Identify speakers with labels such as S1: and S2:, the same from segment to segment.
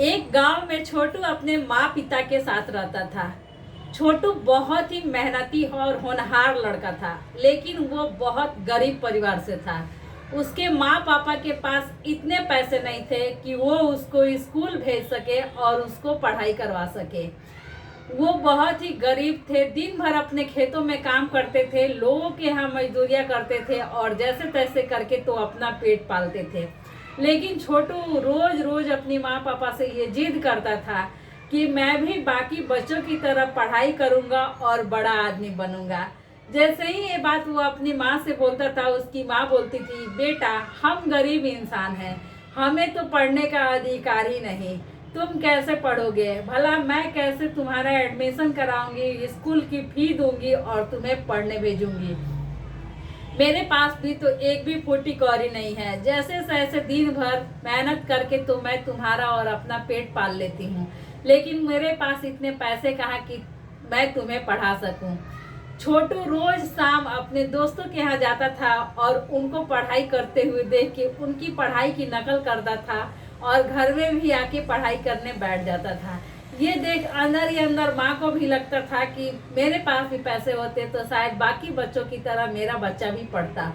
S1: एक गांव में छोटू अपने माँ पिता के साथ रहता था। छोटू बहुत ही मेहनती और होनहार लड़का था, लेकिन वो बहुत गरीब परिवार से था। उसके माँ पापा के पास इतने पैसे नहीं थे कि वो उसको स्कूल भेज सके और उसको पढ़ाई करवा सके। वो बहुत ही गरीब थे, दिन भर अपने खेतों में काम करते थे, लोगों के यहाँ मजदूरियाँ करते थे और जैसे तैसे करके तो अपना पेट पालते थे। लेकिन छोटू रोज रोज अपनी माँ पापा से ये जिद करता था कि मैं भी बाकी बच्चों की तरह पढ़ाई करूँगा और बड़ा आदमी बनूंगा। जैसे ही ये बात वो अपनी माँ से बोलता था, उसकी माँ बोलती थी, बेटा हम गरीब इंसान हैं, हमें तो पढ़ने का अधिकार ही नहीं, तुम कैसे पढ़ोगे, भला मैं कैसे तुम्हारा एडमिशन कराऊंगी, स्कूल की फी दूंगी और तुम्हें पढ़ने भेजूंगी। मेरे पास भी तो एक भी फूटी कौड़ी नहीं है, जैसे तैसे दिन भर मेहनत करके तो मैं तुम्हारा और अपना पेट पाल लेती हूँ, लेकिन मेरे पास इतने पैसे कहाँ कि मैं तुम्हें पढ़ा सकूँ। छोटू रोज शाम अपने दोस्तों के यहाँ जाता था और उनको पढ़ाई करते हुए देख के उनकी पढ़ाई की नकल करता था और घर में भी आके पढ़ाई करने बैठ जाता था। ये देख अंदर ही अंदर माँ को भी लगता था कि मेरे पास भी पैसे होते तो शायद बाकी बच्चों की तरह मेरा बच्चा भी पढ़ता।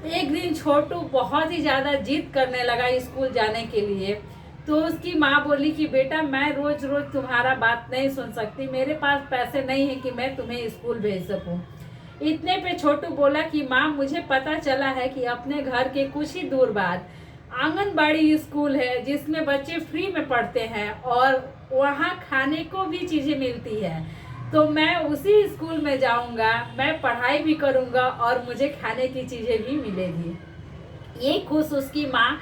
S1: एक दिन छोटू बहुत ही ज़्यादा जिद करने लगा स्कूल जाने के लिए। तो उसकी माँ बोली कि बेटा मैं रोज रोज तुम्हारा बात नहीं सुन सकती, मेरे पास पैसे नहीं है कि मैं तुम्हें स्कूल भेज सकूं। इतने पे छोटू बोला कि माँ मुझे पता चला है कि अपने घर के कुछ ही दूर बाद आंगनबाड़ी स्कूल है जिसमें बच्चे फ्री में पढ़ते हैं और वहाँ खाने को भी चीज़ें मिलती है, तो मैं उसी स्कूल में जाऊँगा, मैं पढ़ाई भी करूँगा और मुझे खाने की चीज़ें भी मिलेगी। ये सुन उसकी माँ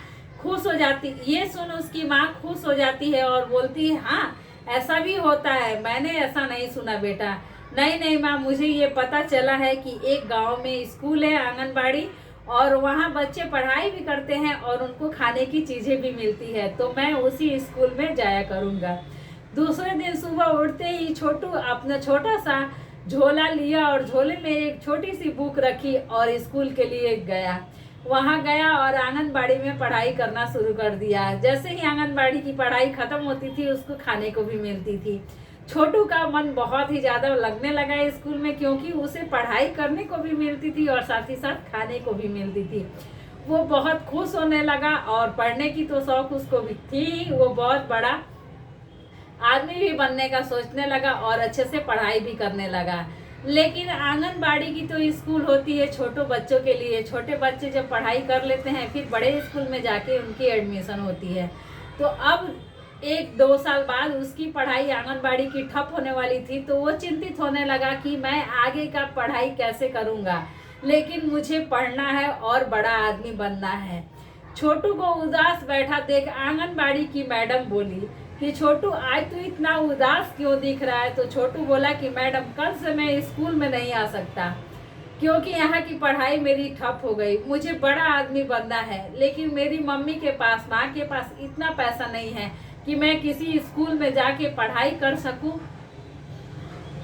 S1: खुश हो जाती है और बोलती है, हाँ ऐसा भी होता है, मैंने ऐसा नहीं सुना बेटा। नहीं नहीं माँ, मुझे ये पता चला है कि एक गांव में स्कूल है आंगनबाड़ी और वहाँ बच्चे पढ़ाई भी करते हैं और उनको खाने की चीज़ें भी मिलती है, तो मैं उसी स्कूल में जाया करूँगा। दूसरे दिन सुबह उठते ही छोटू अपना छोटा सा झोला लिया और झोले में एक छोटी सी बुक रखी और स्कूल के लिए गया। वहाँ गया और आंगनबाड़ी में पढ़ाई करना शुरू कर दिया। जैसे ही आंगनबाड़ी की पढ़ाई खत्म होती थी उसको खाने को भी मिलती थी। छोटू का मन बहुत ही ज़्यादा लगने लगा स्कूल में, क्योंकि उसे पढ़ाई करने को भी मिलती थी और साथ ही साथ खाने को भी मिलती थी। वो बहुत खुश होने लगा और पढ़ने की तो शौक उसको भी थी। वो बहुत बड़ा आदमी भी बनने का सोचने लगा और अच्छे से पढ़ाई भी करने लगा। लेकिन आंगनबाड़ी की तो स्कूल होती है छोटे बच्चों के लिए। छोटे बच्चे जब पढ़ाई कर लेते हैं फिर बड़े स्कूल में जाके उनकी एडमिशन होती है। तो अब 1-2 साल बाद उसकी पढ़ाई आंगनबाड़ी की ठप होने वाली थी, तो वो चिंतित होने लगा कि मैं आगे का पढ़ाई कैसे करूँगा, लेकिन मुझे पढ़ना है और बड़ा आदमी बनना है। छोटू को उदास बैठा देख आंगनबाड़ी की मैडम बोली कि छोटू आज तू इतना उदास क्यों दिख रहा है। तो छोटू बोला कि मैडम कल से मैं स्कूल में नहीं आ सकता, क्योंकि यहाँ की पढ़ाई मेरी ठप हो गई। मुझे बड़ा आदमी बनना है, लेकिन मेरी मम्मी के पास, माँ के पास इतना पैसा नहीं है कि मैं किसी स्कूल में जाके पढ़ाई कर सकूं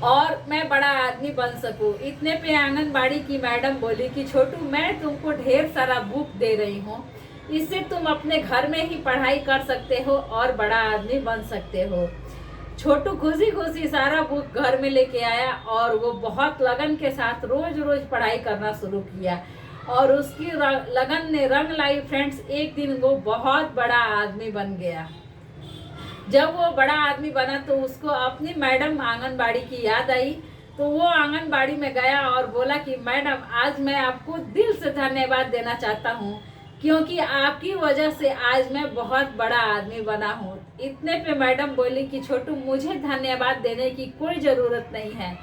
S1: और मैं बड़ा आदमी बन सकूं। इतने पे आंगनबाड़ी की मैडम बोली कि छोटू मैं तुमको ढेर सारा बुक दे रही हूँ, इससे तुम अपने घर में ही पढ़ाई कर सकते हो और बड़ा आदमी बन सकते हो। छोटू खुशी खुशी सारा बुक घर में लेके आया और वो बहुत लगन के साथ रोज रोज पढ़ाई करना शुरू किया और उसकी लगन ने रंग लाई फ्रेंड्स। एक दिन वो बहुत बड़ा आदमी बन गया। जब वो बड़ा आदमी बना तो उसको अपनी मैडम आंगनबाड़ी की याद आई, तो वो आंगनबाड़ी में गया और बोला कि मैडम आज मैं आपको दिल से धन्यवाद देना चाहता हूँ, क्योंकि आपकी वजह से आज मैं बहुत बड़ा आदमी बना हूँ। इतने पे मैडम बोली कि छोटू मुझे धन्यवाद देने की कोई ज़रूरत नहीं है,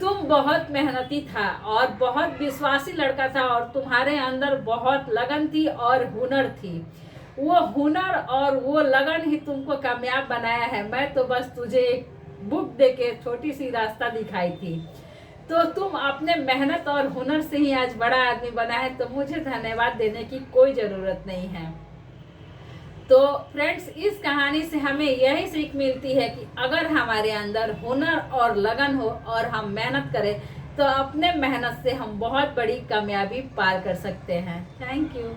S1: तुम बहुत मेहनती था और बहुत विश्वासी लड़का था और तुम्हारे अंदर बहुत लगन थी और हुनर थी। वो हुनर और वो लगन ही तुमको कामयाब बनाया है। मैं तो बस तुझे एक बुक देके छोटी सी रास्ता दिखाई थी, तो तुम अपने मेहनत और हुनर से ही आज बड़ा आदमी बना है, तो मुझे धन्यवाद देने की कोई ज़रूरत नहीं है। तो फ्रेंड्स इस कहानी से हमें यही सीख मिलती है कि अगर हमारे अंदर हुनर और लगन हो और हम मेहनत करें तो अपने मेहनत से हम बहुत बड़ी कामयाबी पार कर सकते हैं। Thank you.